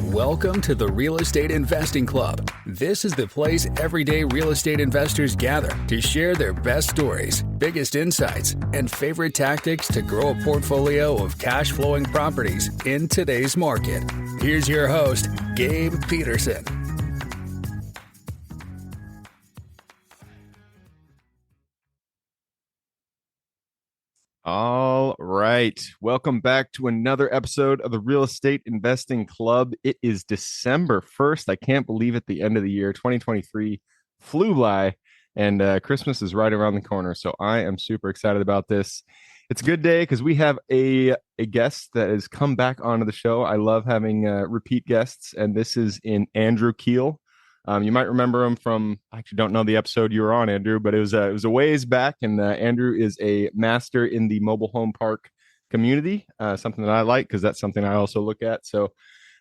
Welcome to the Real Estate Investing Club. This is the place everyday real estate investors gather to share their best stories, biggest insights, and favorite tactics to grow a portfolio of cash flowing properties in today's market. Here's your host, Gabe Peterson. All right. Welcome back to another episode of the Real Estate Investing Club. It is December 1st. I can't believe it. The end of the year, 2023 flew by, and Christmas is right around the corner. So I am super excited about this. It's a good day because we have a guest that has come back onto the show. I love having repeat guests, and this is in Andrew Keel. You might remember him from, I actually don't know the episode you were on, Andrew, but it was a ways back. And Andrew is a master in the mobile home park community, something that I like because that's something I also look at. So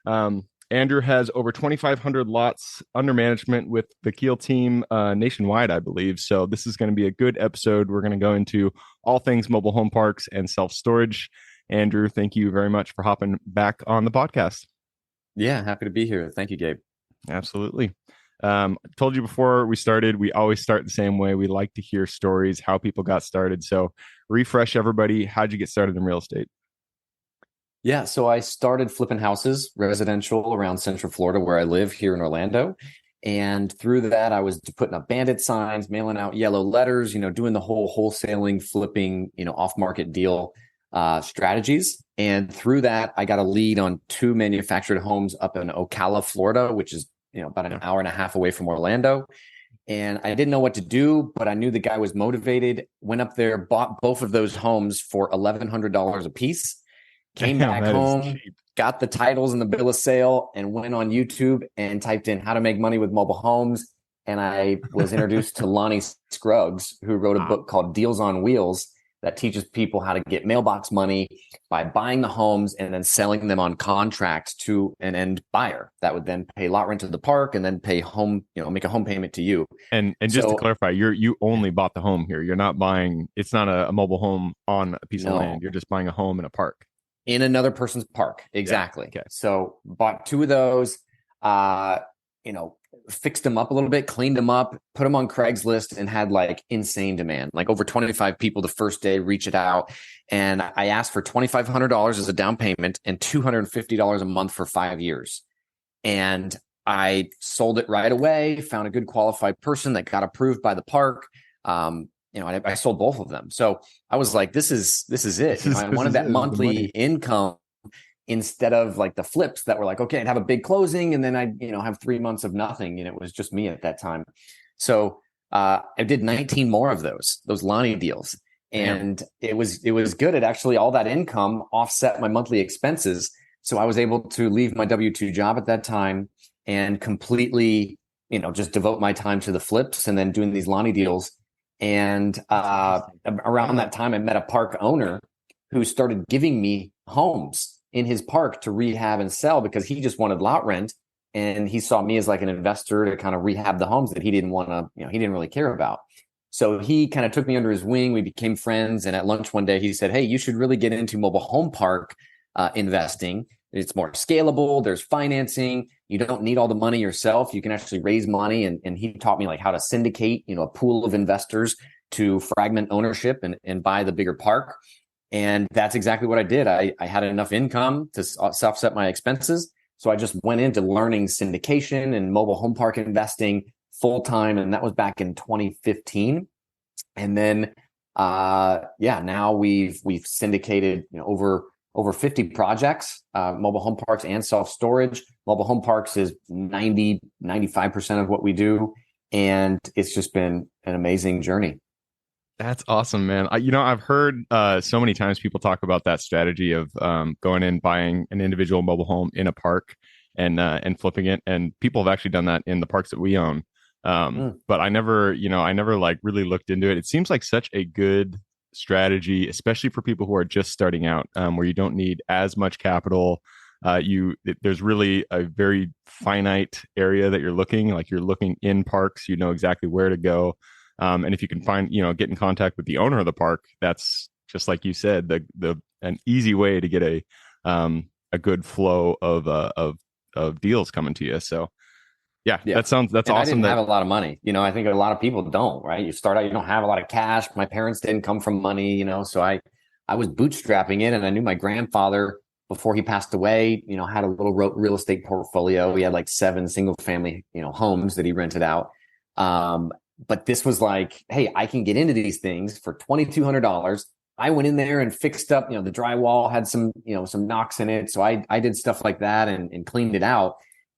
Andrew has over 2,500 lots under management with the Keel team nationwide, I believe. So this is going to be a good episode. We're going to go into all things mobile home parks and self-storage. Andrew, thank you very much for hopping back on the podcast. Yeah, happy to be here. Thank you, Gabe. Absolutely. Told you before we started, we always start the same way. We like to hear stories, how people got started. So refresh everybody. How'd you get started in real estate? Yeah, so I started flipping houses, residential around Central Florida where I live here in Orlando. And through that, I was putting up bandit signs, mailing out yellow letters, doing the whole wholesaling, flipping, off-market deal strategies. And through that, I got a lead on 2 manufactured homes up in Ocala, Florida, which is about an hour and a half away from Orlando. And I didn't know what to do, but I knew the guy was motivated. Went up there, bought both of those homes for $1,100 a piece. Came back home, got the titles and the bill of sale, and went on YouTube and typed in how to make money with mobile homes. And I was introduced to Lonnie Scruggs, who wrote a book called Deals on Wheels that teaches people how to get mailbox money by buying the homes and then selling them on contract to an end buyer that would then pay lot rent to the park and then pay home, make a home payment to you. And just to clarify, you only bought the home here. You're not buying, it's not a mobile home on a piece of land. You're just buying a home in a park. In another person's park. Exactly. Yeah. Okay. So bought 2 of those, fixed them up a little bit, cleaned them up, put them on Craigslist, and had like insane demand. Like over 25 people the first day reach it out. And I asked for $2,500 as a down payment and $250 a month for 5 years. And I sold it right away, found a good qualified person that got approved by the park. I sold both of them. So I was like, this is it. I wanted that monthly income instead of like the flips that were like, okay, I'd have a big closing and then I'd, have 3 months of nothing. It was just me at that time. So I did 19 more of those Lonnie deals. And it was good. It actually, all that income offset my monthly expenses. So I was able to leave my W-2 job at that time and completely, just devote my time to the flips and then doing these Lonnie deals. And around that time, I met a park owner who started giving me homes in his park to rehab and sell because he just wanted lot rent. And he saw me as like an investor to kind of rehab the homes that he didn't want to, he didn't really care about. So he kind of took me under his wing. We became friends. And at lunch one day, he said, hey, you should really get into mobile home park investing. It's more scalable. There's financing. You don't need all the money yourself. You can actually raise money. And he taught me like how to syndicate, a pool of investors to fragment ownership and buy the bigger park. And that's exactly what I did. I had enough income to offset my expenses. So I just went into learning syndication and mobile home park investing full time. And that was back in 2015. And then, now we've syndicated, over 50 projects, mobile home parks and self-storage. Mobile home parks is 95% of what we do. And it's just been an amazing journey. That's awesome, man. I've heard so many times people talk about that strategy of going in, buying an individual mobile home in a park and flipping it. And people have actually done that in the parks that we own. But I never like really looked into it. It seems like such a good strategy, especially for people who are just starting out, where you don't need as much capital. There's really a very finite area that you're looking in parks, exactly where to go. And if you can find, get in contact with the owner of the park, that's just like you said, an easy way to get a good flow of of deals coming to you. So yeah, Yeah. that's And I awesome. didn't have a lot of money. I think a lot of people don't, right? You start out, you don't have a lot of cash. My parents didn't come from money, so I was bootstrapping it, and I knew my grandfather before he passed away, had a little real estate portfolio. He had like 7 single family, homes that he rented out. But this was like, hey, I can get into these things for $2,200. I went in there and fixed up, the drywall had some knocks in it. So I did stuff like that and cleaned it out,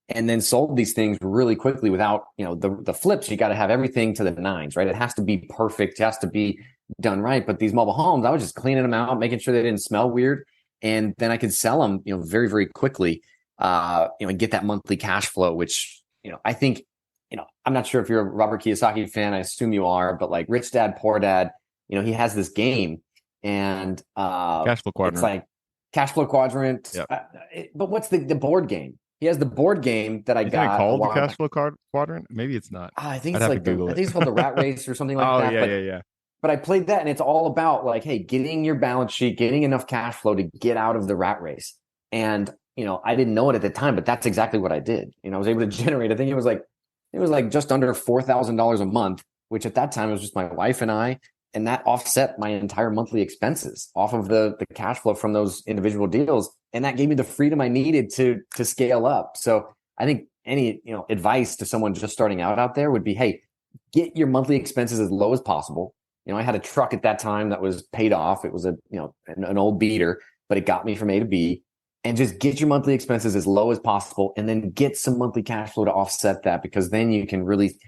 and then sold these things really quickly without, the flips. You got to have everything to the nines, right? It has to be perfect. It has to be done right. But these mobile homes, I was just cleaning them out, making sure they didn't smell weird. And then I could sell them, very, very quickly, and get that monthly cash flow, which, I think, I'm not sure if you're a Robert Kiyosaki fan. I assume you are, but like Rich Dad, Poor Dad, he has this game, and Cash flow quadrant. it's like cash flow quadrant. Yep. But what's the board game? He has the board game that I Isn't got it called the cash back. flow quadrant? Maybe it's not. I think I'd it's have like to Google I it. think it's called the Rat Race or something like Oh that. yeah, yeah. But I played that, and it's all about like, hey, getting your balance sheet, getting enough cash flow to get out of the rat race. And, I didn't know it at the time, but that's exactly what I did. I was able to generate, I think it was like just under $4,000 a month, which at that time was just my wife and I, and that offset my entire monthly expenses off of the cash flow from those individual deals. And that gave me the freedom I needed to scale up. So I think any, advice to someone just starting out there would be, hey, get your monthly expenses as low as possible. I had a truck at that time that was paid off. It was an old beater, but it got me from A to B. And just get your monthly expenses as low as possible, and then get some monthly cash flow to offset that, because then you can really,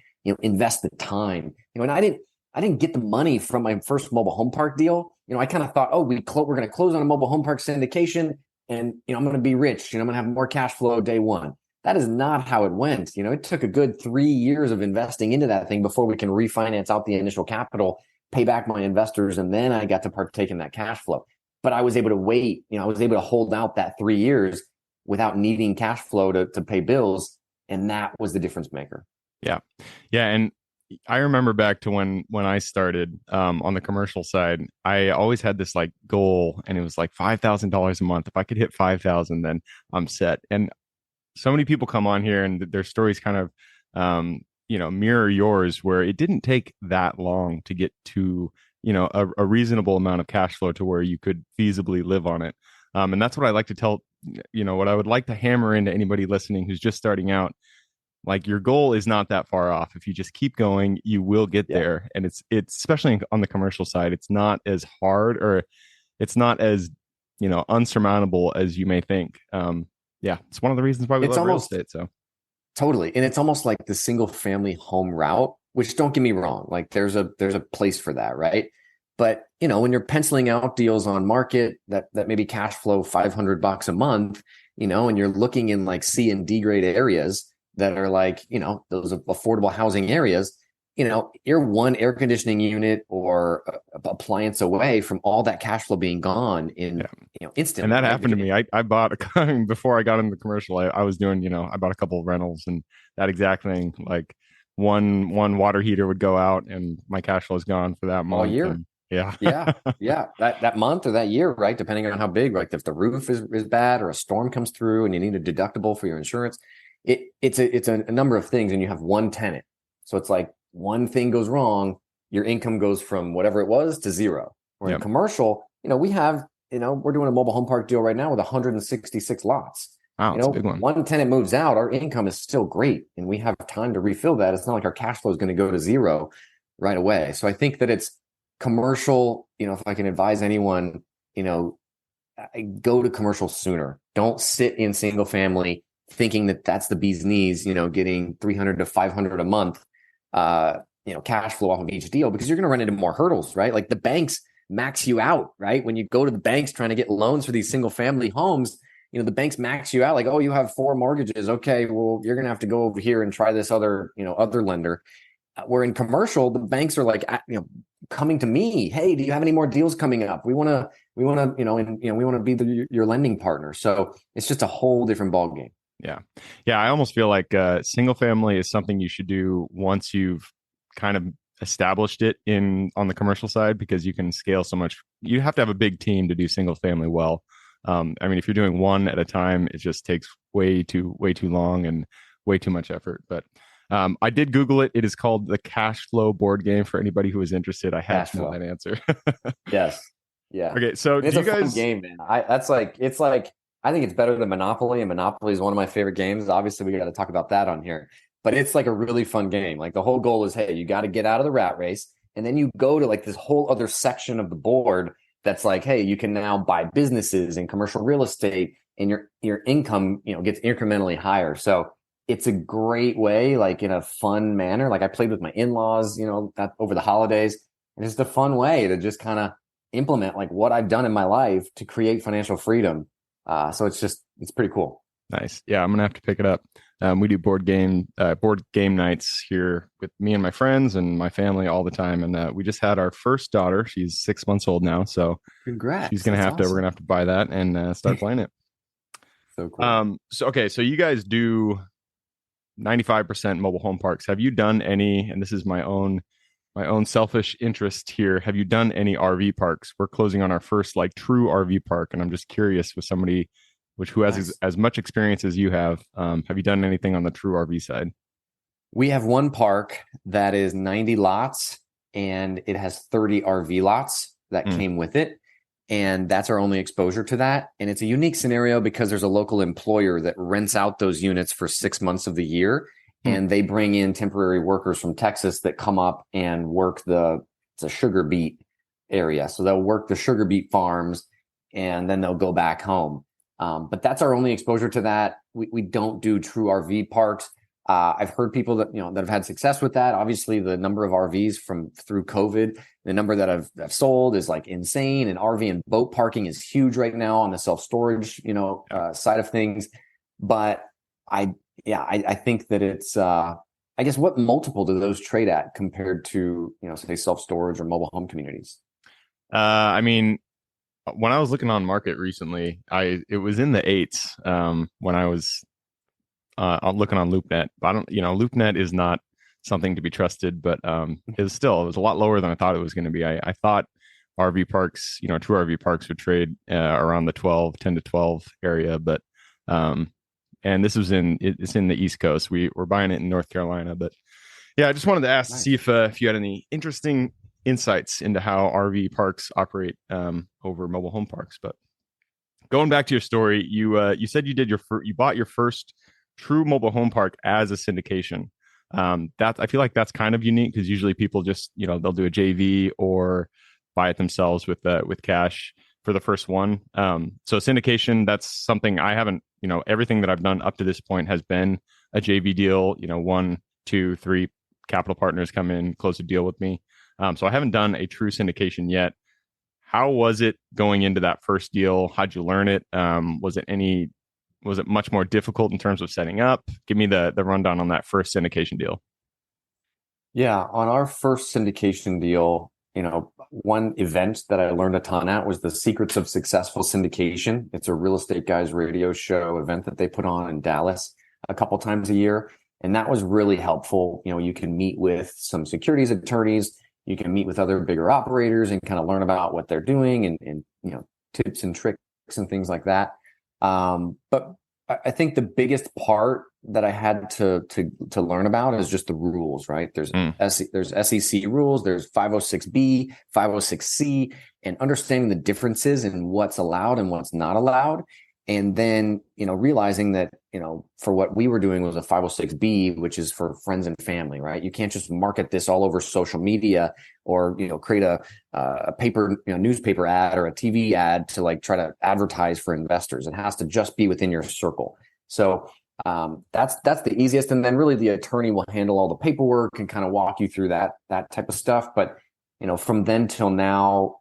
invest the time. And I didn't get the money from my first mobile home park deal. I kind of thought, oh, we're going to close on a mobile home park syndication, and I'm going to be rich. I'm going to have more cash flow day one. That is not how it went. It took a good 3 years of investing into that thing before we can refinance out the initial capital, pay back my investors, and then I got to partake in that cash flow. But I was able to wait, I was able to hold out that 3 years without needing cash flow to pay bills. And that was the difference maker. Yeah. Yeah. And I remember back to when I started on the commercial side, I always had this like goal, and it was like $5,000 a month. If I could hit 5,000, then I'm set. And so many people come on here and their stories kind of, mirror yours, where it didn't take that long to get to, a reasonable amount of cash flow to where you could feasibly live on it. And that's what I like to tell, what I would like to hammer into anybody listening who's just starting out. Like, your goal is not that far off. If you just keep going, you will get there. And it's especially on the commercial side, it's not as hard, or it's not as, unsurmountable as you may think. It's one of the reasons why we love real estate. So totally. And it's almost like the single family home route, which, don't get me wrong, like there's a place for that, right? But when you're penciling out deals on market that maybe cash flow $500 a month, and you're looking in like C and D grade areas that are like, those affordable housing areas, you're one air conditioning unit or appliance away from all that cash flow being gone in, instantly. And that happened to me. I bought before I got into the commercial, I was doing, I bought a couple of rentals, and that exact thing, like one water heater would go out and my cash flow is gone for that month. All year. And, yeah. Yeah. That month or that year, right? Depending on how big, like if the roof is bad or a storm comes through and you need a deductible for your insurance, it's a number of things, and you have one tenant. So it's like one thing goes wrong, your income goes from whatever it was to zero. Or in commercial, we have, we're doing a mobile home park deal right now with 166 lots. Wow, it's a big one. One tenant moves out, our income is still great, and we have time to refill that. It's not like our cash flow is going to go to zero right away. So I think that it's commercial. If I can advise anyone, go to commercial sooner. Don't sit in single family thinking that that's the bee's knees, getting 300 to 500 a month, cash flow off of each deal, because you're going to run into more hurdles, right? Like the banks max you out, right? When you go to the banks trying to get loans for these single family homes, the banks max you out, like, oh, you have 4 mortgages. Okay, well, you're going to have to go over here and try this other lender. Where in commercial, the banks are like, coming to me, hey, do you have any more deals coming up? We want to, we want to be your lending partner. So it's just a whole different ballgame. Yeah. I almost feel like single family is something you should do once you've kind of established it on the commercial side, because you can scale so much. You have to have a big team to do single family well. I mean, if you're doing one at a time, it just takes way too long and way too much effort. But I did Google it. It is called the Cash Flow board game for anybody who is interested. I had to know that answer. Yes. Yeah. Okay. So it's do a you guys fun game, man. It's like I think it's better than Monopoly, and Monopoly is one of my favorite games. Obviously, we got to talk about that on here. But it's like a really fun game. Like the whole goal is, hey, you got to get out of the rat race. And then you go to like this whole other section of the board that's like, hey, you can now buy businesses and commercial real estate, and your income, gets incrementally higher. So it's a great way, like in a fun manner. Like I played with my in-laws, over the holidays. And it's just a fun way to just kind of implement like what I've done in my life to create financial freedom. So it's pretty cool. Nice. Yeah, I'm gonna have to pick it up. We do board game nights here with me and my friends and my family all the time. And we just had our first daughter. She's 6 months old now, so congrats. She's gonna have to. We're gonna have to buy that and start playing it. So cool. So you guys do 95% mobile home parks. Have you done any? And this is my own selfish interest here. Have you done any RV parks? We're closing on our first like true RV park, and I'm just curious with somebody who has as much experience as you have. Have you done anything on the true RV side? We have one park that is 90 lots, and it has 30 RV lots that came with it. And that's our only exposure to that. And it's a unique scenario because there's a local employer that rents out those units for 6 months of the year. And they bring in temporary workers from Texas that come up and work it's a sugar beet area. So they'll work the sugar beet farms and then they'll go back home. But that's our only exposure to that. We don't do true RV parks. I've heard people that have had success with that. Obviously, the number of RVs through COVID, the number that I've sold is like insane. And RV and boat parking is huge right now on the self-storage, side of things. But I think that it's, I guess, what multiple do those trade at compared to, say self-storage or mobile home communities? I mean, when I was looking on market recently, it was in the 8s when I was looking on LoopNet. But LoopNet is not something to be trusted, but it was a lot lower than I thought it was going to be. I thought RV parks, true RV parks would trade around the 10 to 12 area, but and this was it's in the East Coast. We're buying it in North Carolina, but yeah, I just wanted to ask to see if you had any interesting insights into how RV parks operate over mobile home parks. But going back to your story, you said you bought your first true mobile home park as a syndication. I feel like that's kind of unique because usually people just they'll do a JV or buy it themselves with cash for the first one. So syndication, that's something I haven't. Everything that I've done up to this point has been a JV deal. 1, 2, 3 capital partners come in, close a deal with me. So I haven't done a true syndication yet. How was it going into that first deal? How'd you learn it? Was it much more difficult in terms of setting up? Give me the rundown on that first syndication deal. Yeah, on our first syndication deal, one event that I learned a ton at was the Secrets of Successful Syndication. It's a Real Estate Guys radio show event that they put on in Dallas a couple times a year. And that was really helpful. You can meet with some securities attorneys. You can meet with other bigger operators and kind of learn about what they're doing and tips and tricks and things like that. But I think the biggest part that I had to learn about is just the rules, right? There's SEC rules, there's 506B, 506C, and understanding the differences in what's allowed and what's not allowed. And then, realizing that, for what we were doing was a 506B, which is for friends and family, right? You can't just market this all over social media or, create a paper, newspaper ad or a TV ad to like try to advertise for investors. It has to just be within your circle. So that's the easiest. And then really the attorney will handle all the paperwork and kind of walk you through that type of stuff. But, from then till now,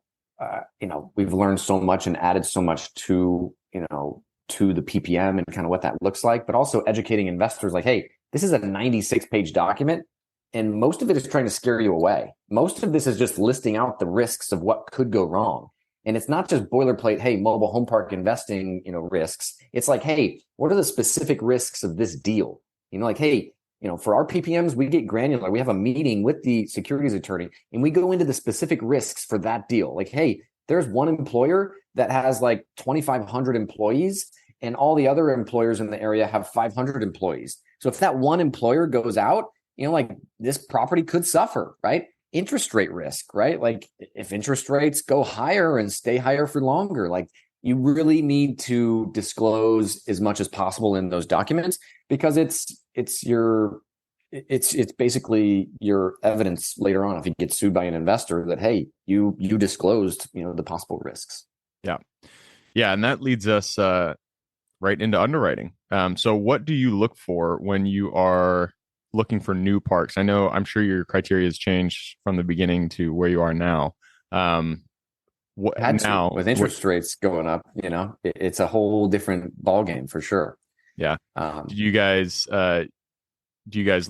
we've learned so much and added so much to the PPM and kind of what that looks like, but also educating investors like, hey, this is a 96-page document. And most of it is trying to scare you away. Most of this is just listing out the risks of what could go wrong. And it's not just boilerplate, hey, mobile home park investing, risks. It's like, hey, what are the specific risks of this deal? Like, hey, for our PPMs, we get granular. We have a meeting with the securities attorney and we go into the specific risks for that deal. Like, hey, there's one employer that has like 2,500 employees, and all the other employers in the area have 500 employees. So if that one employer goes out, like this property could suffer, right? Interest rate risk, right? Like if interest rates go higher and stay higher for longer, like you really need to disclose as much as possible in those documents, because it's basically your evidence later on if you get sued by an investor that, hey, you disclosed, the possible risks. Yeah. And that leads us right into underwriting. So what do you look for when you are looking for new parks? I'm sure your criteria has changed from the beginning to where you are now. With interest rates going up, it's a whole different ballgame for sure. Yeah. Do you guys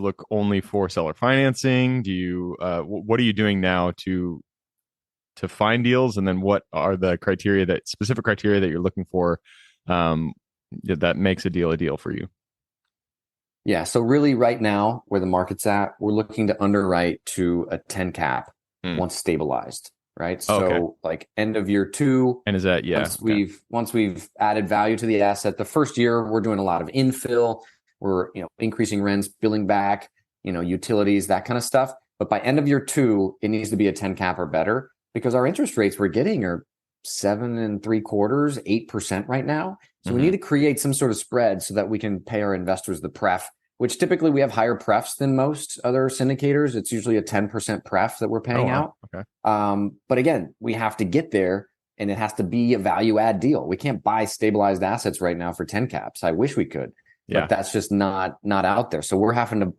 look only for seller financing? Do you what are you doing now to find deals? And then what are the specific criteria that you're looking for that makes a deal for you? Yeah. So really right now where the market's at, we're looking to underwrite to a 10 cap once stabilized. Right. So like end of year 2. And is that, once we've added value to the asset, the first year we're doing a lot of infill, we're, increasing rents, billing back, utilities, that kind of stuff. But by end of year 2, it needs to be a 10 cap or better, because our interest rates we're getting are 7.75%, 8% right now. So we need to create some sort of spread so that we can pay our investors the pref, which typically we have higher prefs than most other syndicators. It's usually a 10% pref that we're paying out. Okay. But again, we have to get there, and it has to be a value add deal. We can't buy stabilized assets right now for 10 caps. I wish we could, but that's just not out there. So we're having to,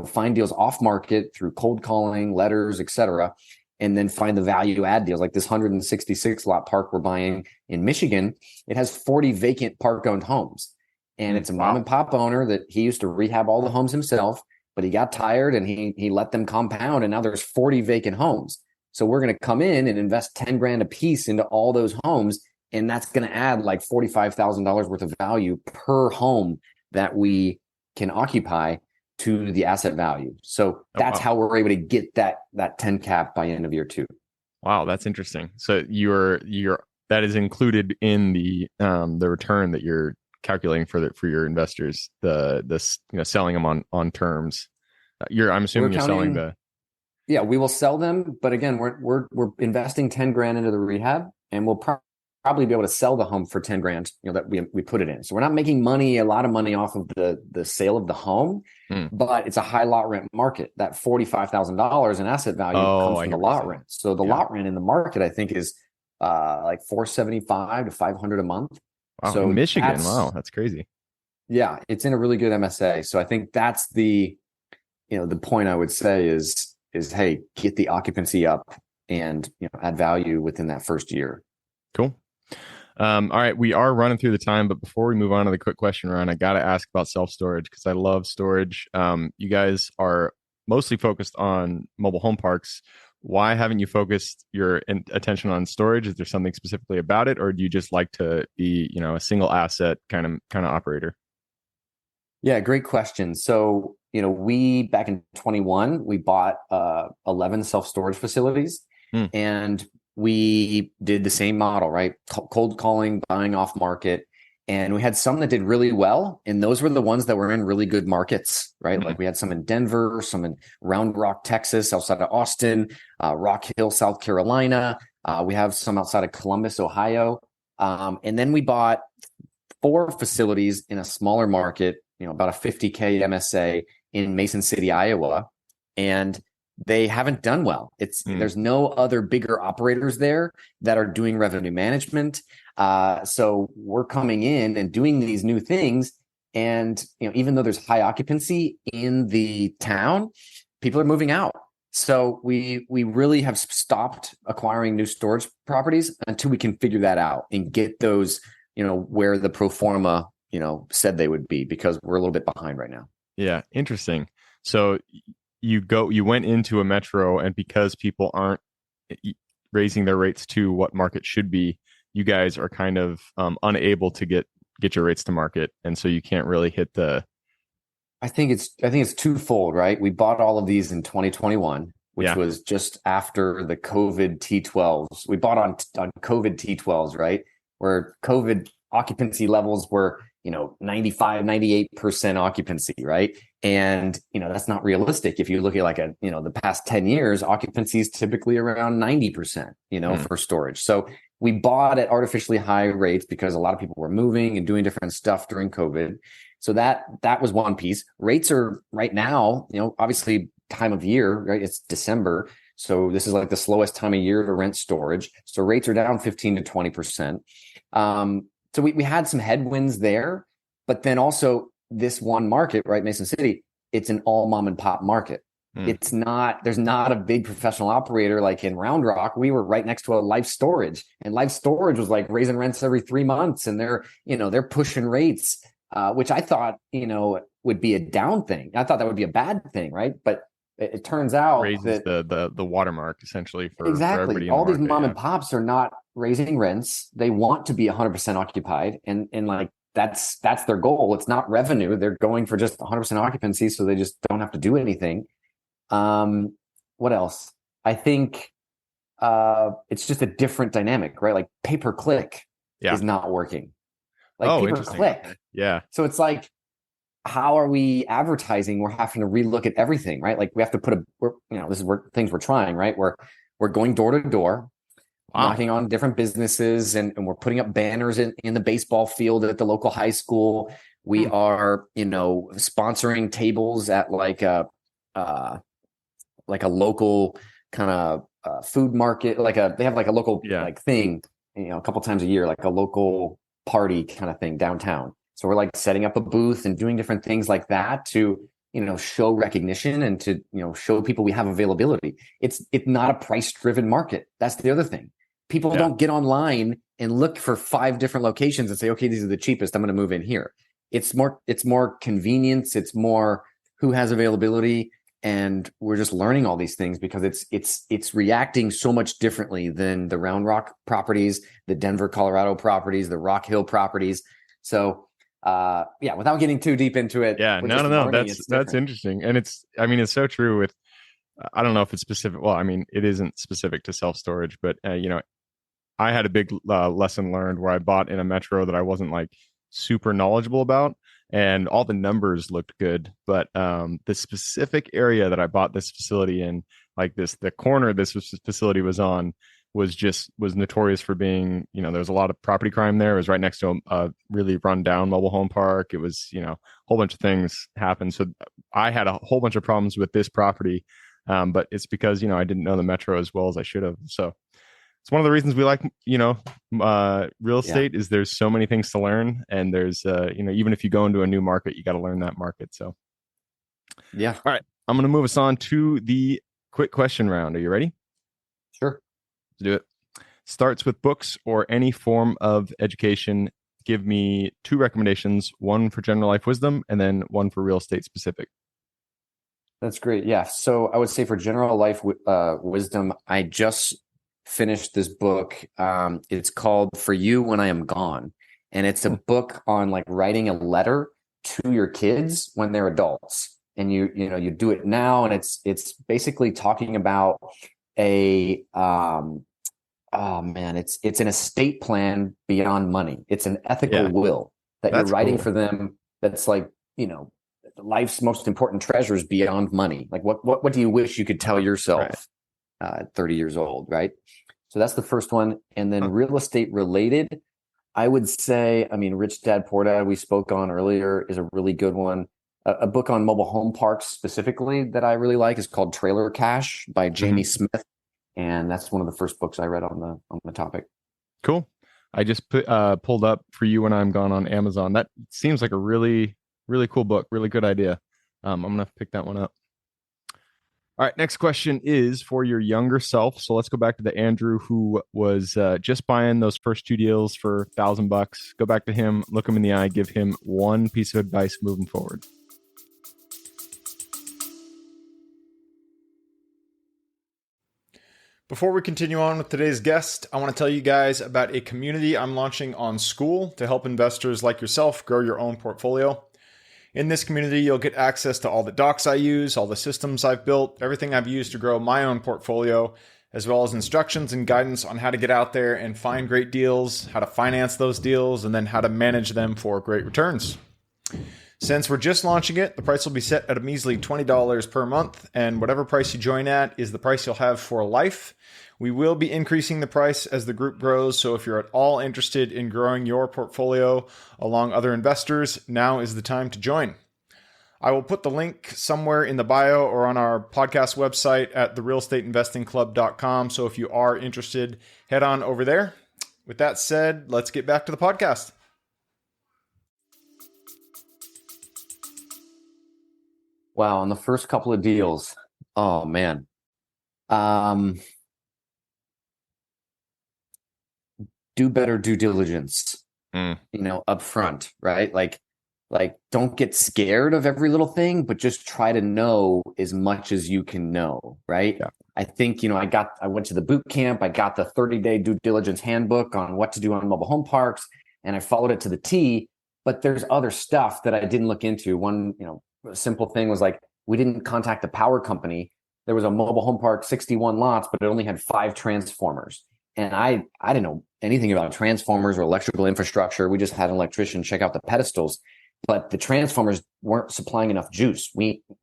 find deals off market through cold calling, letters, et cetera, and then find the value add deals. Like this 166 lot park we're buying in Michigan, it has 40 vacant park owned homes. And it's a mom and pop owner that he used to rehab all the homes himself, but he got tired and he let them compound, and now there's 40 vacant homes. So we're going to come in and invest 10 grand a piece into all those homes, and that's going to add like $45,000 worth of value per home that we can occupy to the asset value. So that's how we're able to get that 10 cap by end of year 2. Wow, that's interesting. So that is included in the return that you're calculating for your investors, selling them on terms. I'm assuming you're selling the. Yeah, we will sell them, but again, we're investing 10 grand into the rehab, and we'll probably be able to sell the home for 10 grand, that we put it in. So we're not making a lot of money off of the sale of the home, but it's a high lot rent market. That $45,000 in asset value comes from the lot rent. So the lot rent in the market, I think, is like $475 to $500 a month. Wow, so in Michigan, that's crazy. Yeah, it's in a really good MSA. So I think that's the point I would say is hey, get the occupancy up and add value within that first year. Cool. All right, we are running through the time, but before we move on to the quick question round, I got to ask about self-storage, because I love storage. You guys are mostly focused on mobile home parks. Why haven't you focused your attention on storage? Is there something specifically about it, or do you just like to be, a single asset kind of operator? Yeah, great question. So, we back in 21, we bought 11 self-storage facilities, and we did the same model, right? Cold calling, buying off market. And we had some that did really well. And those were the ones that were in really good markets, right? Like we had some in Denver, some in Round Rock, Texas, outside of Austin, Rock Hill, South Carolina. We have some outside of Columbus, Ohio. And then we bought 4 facilities in a smaller market, about a 50K MSA in Mason City, Iowa. And they haven't done well. There's no other bigger operators there that are doing revenue management. So we're coming in and doing these new things. And, even though there's high occupancy in the town, people are moving out. So we really have stopped acquiring new storage properties until we can figure that out and get those, where the pro forma, said they would be, because we're a little bit behind right now. Yeah. Interesting. So you went into a metro, and because people aren't raising their rates to what market should be, you guys are kind of unable to get your rates to market, and so you can't really hit the. I think it's twofold, right? We bought all of these in 2021. which was just after the COVID T12s. We bought on COVID T12s, right? Where COVID occupancy levels were, 95, 98% occupancy, right? And, that's not realistic. If you look at the past 10 years, occupancy is typically around 90%, for storage. So we bought at artificially high rates because a lot of people were moving and doing different stuff during COVID. So that was one piece. Rates are right now, obviously time of year, right? It's December. So this is like the slowest time of year to rent storage. So rates are down 15 to 20%. So we had some headwinds there, but then also this one market, right? Mason City, it's an all mom and pop market. There's not a big professional operator like in Round Rock. We were right next to a Life Storage, and Life Storage was like raising rents every 3 months, and they're pushing rates, which I thought, would be a down thing. I thought that would be a bad thing, right? But it turns out raises the watermark essentially for exactly. for everybody. All these mom and pops are not raising rents. They want to be 100% occupied, and like that's their goal. It's not revenue. They're going for just 100% occupancy, so they just don't have to do anything. What else? I think it's just a different dynamic, right? Like pay-per-click is not working. Like pay-per-click. Yeah. So it's like, how are we advertising? We're having to relook at everything, right? Like we have to this is where things we're trying, right? We're going door to door, knocking on different businesses, and we're putting up banners in the baseball field at the local high school. We are, sponsoring tables at like a local kind of food market, they have like a local like thing, a couple times a year, like a local party kind of thing downtown. So we're like setting up a booth and doing different things like that to, show recognition and to, show people we have availability. It's not a price driven market. That's the other thing. People don't get online and look for 5 different locations and say, okay, these are the cheapest, I'm going to move in here. It's more convenience. It's more who has availability. And we're just learning all these things because it's reacting so much differently than the Round Rock properties, the Denver, Colorado properties, the Rock Hill properties. So without getting too deep into it. Yeah, no. That's interesting. And it's so true with, I don't know if it's specific. Well, it isn't specific to self-storage, but I had a big lesson learned where I bought in a metro that I wasn't like super knowledgeable about. And all the numbers looked good, but the specific area that I bought this facility in, the corner this facility was on, was notorious for being, there was a lot of property crime there. It was right next to a really run down mobile home park. It was, a whole bunch of things happened. So I had a whole bunch of problems with this property, but it's because, I didn't know the metro as well as I should have. So it's one of the reasons we like, real estate is there's so many things to learn. And there's, even if you go into a new market, you got to learn that market. So, yeah. All right. I'm going to move us on to the quick question round. Are you ready? Sure. Let's do it. Starts with books or any form of education. Give me 2 recommendations, one for general life wisdom and then one for real estate specific. That's great. Yeah. So I would say for general life wisdom, I just finished this book. It's called For You When I Am Gone. And it's a book on like writing a letter to your kids when they're adults. And you do it now. And it's basically talking about it's an estate plan beyond money. It's an ethical will that you're writing for them. That's like, life's most important treasures beyond money. Like what do you wish you could tell yourself at 30 years old, right? So that's the first one. And then real estate related, I would say, Rich Dad Poor Dad we spoke on earlier is a really good one. A book on mobile home parks specifically that I really like is called Trailer Cash by Jamie Smith. And that's one of the first books I read on the topic. Cool. I just pulled up For You When I'm Gone on Amazon. That seems like a really, really cool book. Really good idea. I'm going to pick that one up. All right. Next question is for your younger self. So let's go back to the Andrew who was just buying those first 2 deals for $1,000. Go back to him, look him in the eye, give him one piece of advice moving forward. Before we continue on with today's guest, I want to tell you guys about a community I'm launching on Skool to help investors like yourself grow your own portfolio. In this community, you'll get access to all the docs I use, all the systems I've built, everything I've used to grow my own portfolio, as well as instructions and guidance on how to get out there and find great deals, how to finance those deals, and then how to manage them for great returns. Since we're just launching it, the price will be set at a measly $20 per month, and whatever price you join at is the price you'll have for life. We will be increasing the price as the group grows, so if you're at all interested in growing your portfolio along other investors, now is the time to join. I will put the link somewhere in the bio or on our podcast website at therealestateinvestingclub.com, so if you are interested, head on over there. With that said, let's get back to the podcast. Wow, on the first couple of deals, oh man. Do better due diligence, up front, right? Like don't get scared of every little thing, but just try to know as much as you can know, right? Yeah. I think, I went to the boot camp, I got the 30-day due diligence handbook on what to do on mobile home parks, and I followed it to the T, but there's other stuff that I didn't look into. One, a simple thing was like, we didn't contact the power company. There was a mobile home park, 61 lots, but it only had 5 transformers. And I didn't know anything about transformers or electrical infrastructure. We just had an electrician check out the pedestals, but the transformers weren't supplying enough juice.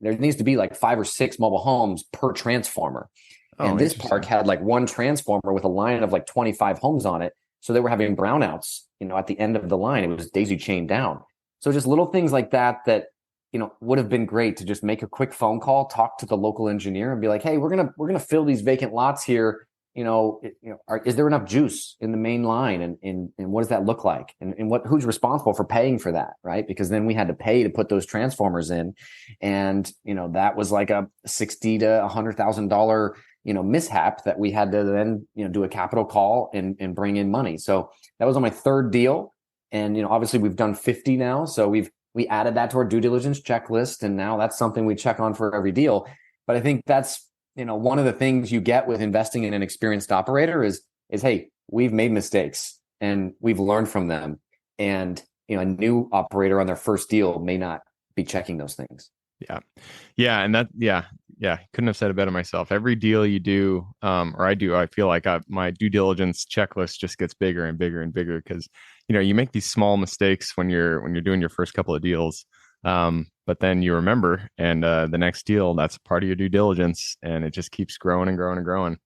There needs to be like 5 or 6 mobile homes per transformer. And this park had like 1 transformer with a line of like 25 homes on it. So they were having brownouts, at the end of the line. It was daisy chained down. So just little things like that would have been great to just make a quick phone call, talk to the local engineer and be like, hey, we're going to fill these vacant lots here. Is there enough juice in the main line? And what does that look like? And who's responsible for paying for that? Right. Because then we had to pay to put those transformers in. And, that was like a $60,000 to $100,000, mishap that we had to then, do a capital call and bring in money. So that was on my 3rd deal. And, obviously we've done 50 now. So we added that to our due diligence checklist. And now that's something we check on for every deal. But I think that's, one of the things you get with investing in an experienced operator is, hey, we've made mistakes and we've learned from them. And, a new operator on their first deal may not be checking those things. Yeah. Yeah. And couldn't have said it better myself. Every deal you do, or I do, I feel like my due diligence checklist just gets bigger and bigger and bigger because, you make these small mistakes when you're doing your first couple of deals. But then you remember, and the next deal, that's part of your due diligence, and it just keeps growing and growing and growing.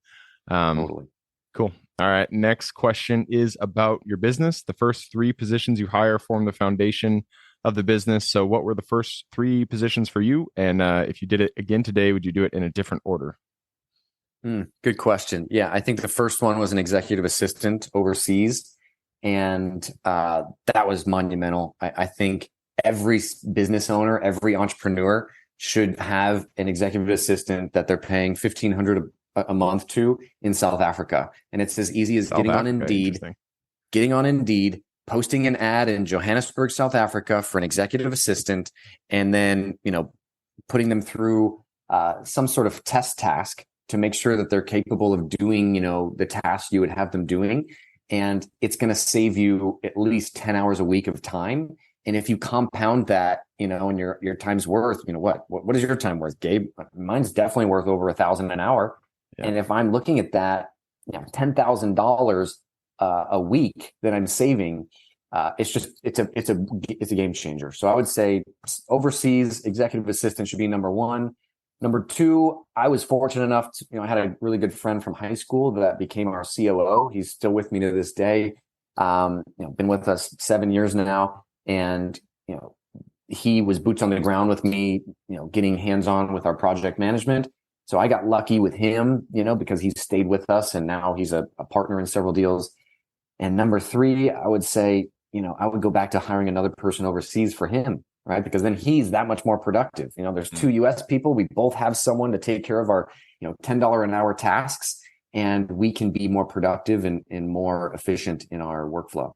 Totally. Cool. All right. Next question is about your business. The first 3 positions you hire form the foundation of the business. So what were the first 3 positions for you? And if you did it again today, would you do it in a different order? Good question. Yeah, I think the first one was an executive assistant overseas. And that was monumental. I think every business owner, every entrepreneur should have an executive assistant that they're paying $1,500 a month to in South Africa. And it's as easy as getting on Indeed, posting an ad in Johannesburg, South Africa for an executive assistant, and then, putting them through some sort of test task to make sure that they're capable of doing, the tasks you would have them doing. And it's going to save you at least 10 hours a week of time. And if you compound that, and your time's worth, what is your time worth, Gabe? Mine's definitely worth over $1,000 an hour. Yeah. And if I'm looking at that, $10,000 a week that I'm saving, it's a game changer. So I would say overseas executive assistant should be number 1. Number 2, I was fortunate enough to, I had a really good friend from high school that became our COO. He's still with me to this day. Been with us 7 years now. And, he was boots on the ground with me, getting hands-on with our project management. So I got lucky with him, because he stayed with us and now he's a partner in several deals. And number 3, I would say, I would go back to hiring another person overseas for him, right? Because then he's that much more productive. There's 2 US people. We both have someone to take care of our, $10 an hour tasks, and we can be more productive and more efficient in our workflow.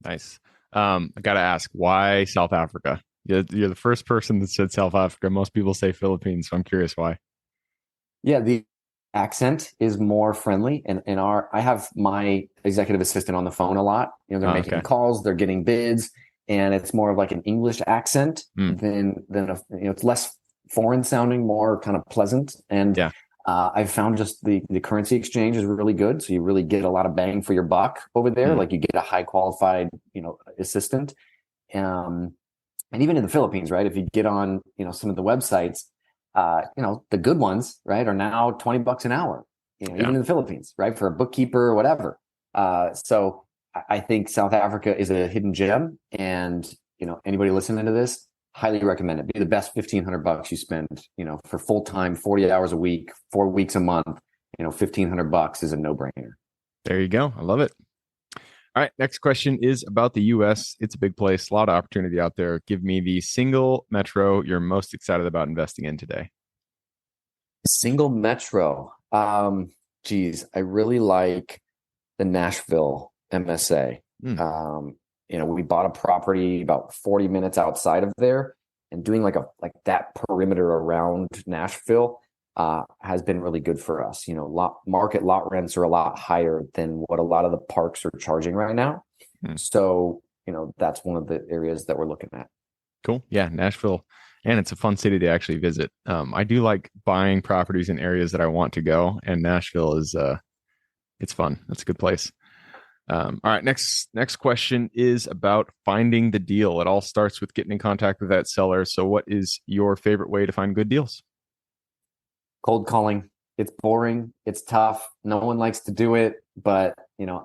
Nice. I got to ask, why South Africa? You're the first person that said South Africa. Most people say Philippines. So I'm curious why. Yeah, the accent is more friendly. And I have my executive assistant on the phone a lot. They're making calls, they're getting bids. and it's more of like an English accent it's less foreign sounding, more kind of pleasant. And I've found just the currency exchange is really good. So you really get a lot of bang for your buck over there. Like you get a high qualified, assistant. And even in the Philippines, right? If you get on, some of the websites, the good ones, right, are now $20 an hour, even in the Philippines, right? For a bookkeeper or whatever. So I think South Africa is a hidden gem, and anybody listening to this, highly recommend it. Be the best $1,500 you spend, for full time, 40 hours a week, 4 weeks a month. $1,500 is a no brainer. There you go. I love it. All right, next question is about the U.S. It's a big place, a lot of opportunity out there. Give me the single metro you're most excited about investing in today. Single metro. Geez, I really like the Nashville MSA. We bought a property about 40 minutes outside of there, and doing like that perimeter around Nashville has been really good for us. Market lot rents are a lot higher than what a lot of the parks are charging right now. So, that's one of the areas that we're looking at. Cool. Yeah, Nashville. And it's a fun city to actually visit. I do like buying properties in areas that I want to go, and Nashville is it's fun. That's a good place. All right, next question is about finding the deal. It all starts with getting in contact with that seller. So what is your favorite way to find good deals? Cold calling. It's boring. It's tough. No one likes to do it, but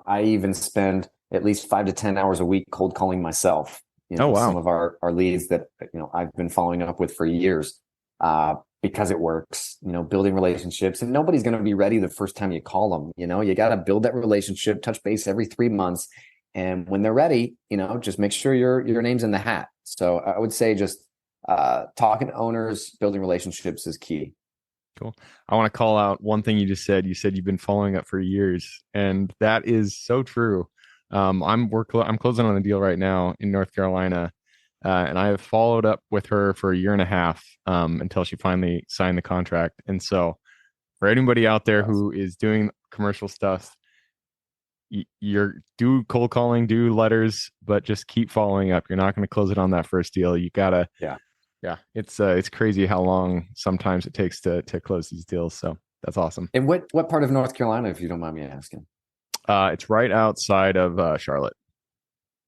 I even spend at least 5 to 10 hours a week cold calling myself. Some of our leads that I've been following up with for years, because it works. Building relationships, and nobody's going to be ready the first time you call them. You got to build that relationship, touch base every 3 months, and when they're ready, just make sure your name's in the hat. So I would say just talking to owners, building relationships is key. Cool. I want to call out one thing you just said. You said you've been following up for years, and that is so true. I'm closing on a deal right now in North Carolina, and I have followed up with her for a year and a half until she finally signed the contract. And so, for anybody out there who is doing commercial stuff, do cold calling, do letters, but just keep following up. You're not going to close it on that first deal. You gotta, yeah. It's crazy how long sometimes it takes to close these deals. So that's awesome. And what part of North Carolina, if you don't mind me asking? It's right outside of Charlotte.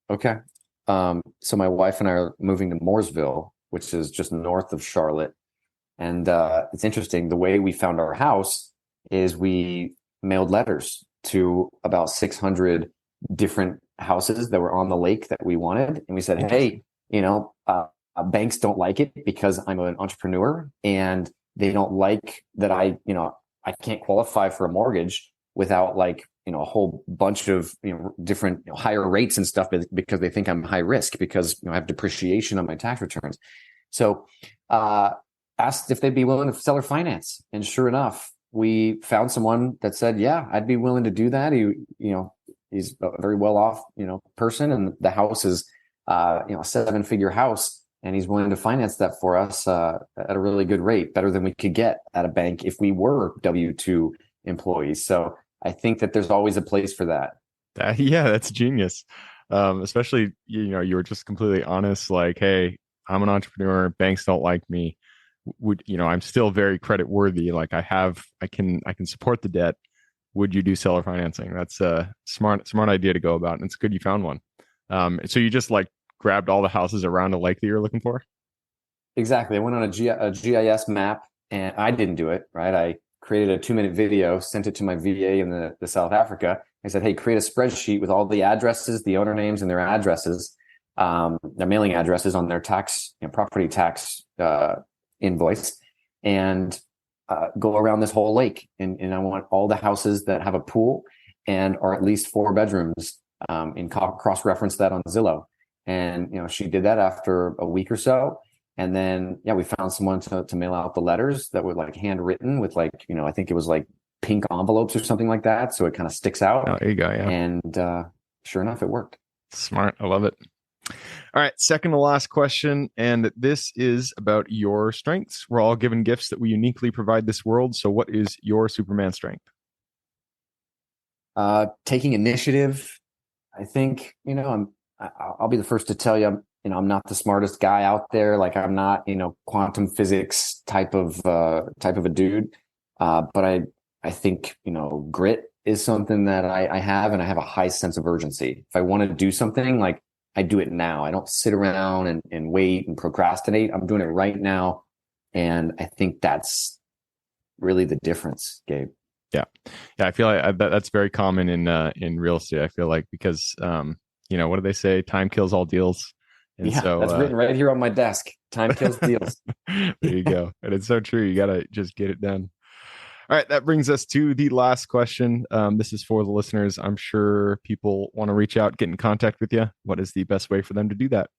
Okay. So my wife and I are moving to Mooresville, which is just north of Charlotte. And it's interesting. The way we found our house is we mailed letters to about 600 different houses that were on the lake that we wanted. And we said, hey, banks don't like it because I'm an entrepreneur, and they don't like that I can't qualify for a mortgage without a whole bunch of different higher rates and stuff, because they think I'm high risk because I have depreciation on my tax returns. So asked if they'd be willing to seller finance, and sure enough, we found someone that said, yeah, I'd be willing to do that. He's a very well off person, and the house is a 7-figure house, and he's willing to finance that for us at a really good rate, better than we could get at a bank if we were W-2 employees. So I think that there's always a place for that. Yeah, that's genius. Especially, you were just completely honest, like, hey, I'm an entrepreneur. Banks don't like me. I'm still very credit worthy. Like I can support the debt. Would you do seller financing? That's a smart idea to go about. And it's good you found one. So you just grabbed all the houses around a lake that you're looking for? Exactly. I went on a GIS map, and I didn't do it, right? I created a 2-minute video, sent it to my VA in the South Africa. I said, hey, create a spreadsheet with all the addresses, the owner names and their addresses, their mailing addresses on their tax, property tax invoice, and go around this whole lake. And I want all the houses that have a pool and are at least 4 bedrooms, and cross-reference that on Zillow. And, she did that after a week or so. And then, we found someone to mail out the letters that were handwritten with I think it was pink envelopes or something like that. So it kind of sticks out. Oh, there you go. Yeah. And sure enough, it worked. Smart. I love it. All right. Second to last question. And this is about your strengths. We're all given gifts that we uniquely provide this world. So what is your Superman strength? Taking initiative. I think, I'll be the first to tell you, I'm not the smartest guy out there. Like I'm not, quantum physics type of a dude. But I think, grit is something that I have, and I have a high sense of urgency. If I want to do something, like I do it now. I don't sit around and wait and procrastinate. I'm doing it right now. And I think that's really the difference, Gabe. Yeah. I feel like that's very common in real estate. I feel like because, what do they say? Time kills all deals. And so that's written right here on my desk. Time kills deals. There you go. And it's so true. You got to just get it done. All right. That brings us to the last question. This is for the listeners. I'm sure people want to reach out, get in contact with you. What is the best way for them to do that?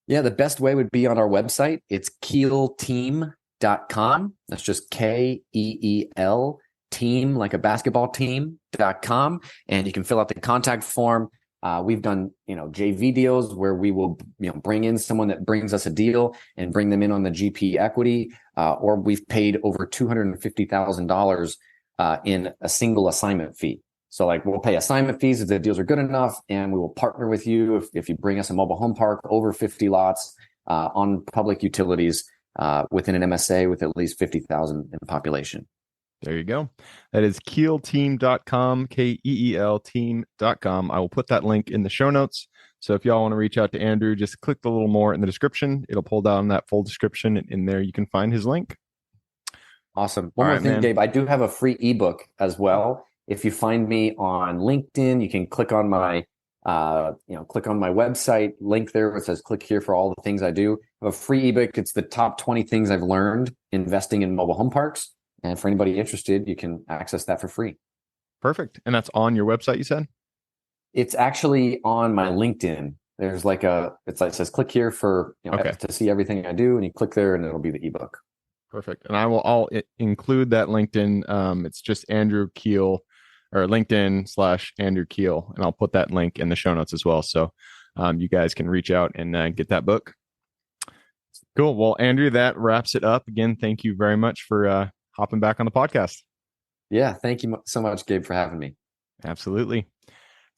Yeah, the best way would be on our website. It's keelteam.com. That's just KEEL, team, like a basketball team.com. And you can fill out the contact form. We've done, JV deals where we will, bring in someone that brings us a deal and bring them in on the GP equity. Or we've paid over $250,000 in a single assignment fee. So like we'll pay assignment fees if the deals are good enough, and we will partner with you if you bring us a mobile home park over 50 lots on public utilities within an MSA with at least 50,000 in population. There you go. That is keelteam.com, KEEL team.com. I will put that link in the show notes. So if y'all want to reach out to Andrew, just click the little more in the description. It'll pull down that full description. In there, you can find his link. Awesome. One more thing, man. Gabe, I do have a free ebook as well. If you find me on LinkedIn, you can click on my website link there where it says click here for all the things I do. I have a free ebook. It's the top 20 things I've learned investing in mobile home parks. And for anybody interested, you can access that for free. Perfect. And that's on your website, you said? It's actually on my LinkedIn. There's it says click here for, to see everything I do. And you click there and it'll be the ebook. Perfect. And I'll include that LinkedIn. It's just Andrew Keel, or LinkedIn/Andrew Keel. And I'll put that link in the show notes as well. So you guys can reach out and get that book. Cool. Well, Andrew, that wraps it up. Again, thank you very much for hopping back on the podcast. Yeah. Thank you so much, Gabe, for having me. Absolutely.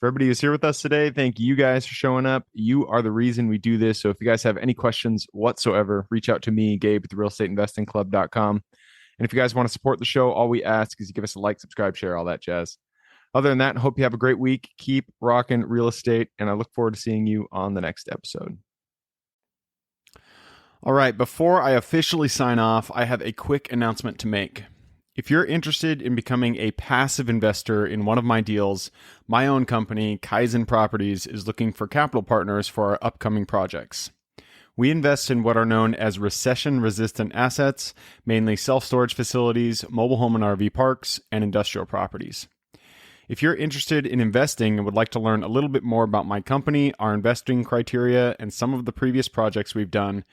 For everybody who's here with us today, thank you guys for showing up. You are the reason we do this. So if you guys have any questions whatsoever, reach out to me, Gabe at therealestateinvestingclub.com. And if you guys want to support the show, all we ask is you give us a like, subscribe, share, all that jazz. Other than that, I hope you have a great week. Keep rocking real estate, and I look forward to seeing you on the next episode. All right, before I officially sign off, I have a quick announcement to make. If you're interested in becoming a passive investor in one of my deals, my own company, Kaizen Properties, is looking for capital partners for our upcoming projects. We invest in what are known as recession-resistant assets, mainly self-storage facilities, mobile home and RV parks, and industrial properties. If you're interested in investing and would like to learn a little bit more about my company, our investing criteria, and some of the previous projects we've done,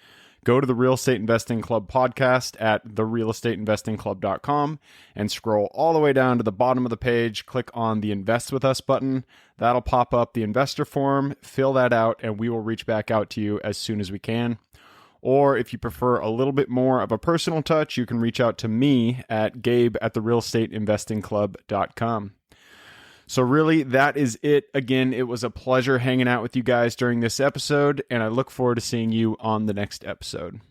go to the Real Estate Investing Club podcast at therealestateinvestingclub.com and scroll all the way down to the bottom of the page. Click on the Invest With Us button. That'll pop up the investor form. Fill that out, and we will reach back out to you as soon as we can. Or if you prefer a little bit more of a personal touch, you can reach out to me at Gabe at therealestateinvestingclub.com. So really, that is it. Again, it was a pleasure hanging out with you guys during this episode, and I look forward to seeing you on the next episode.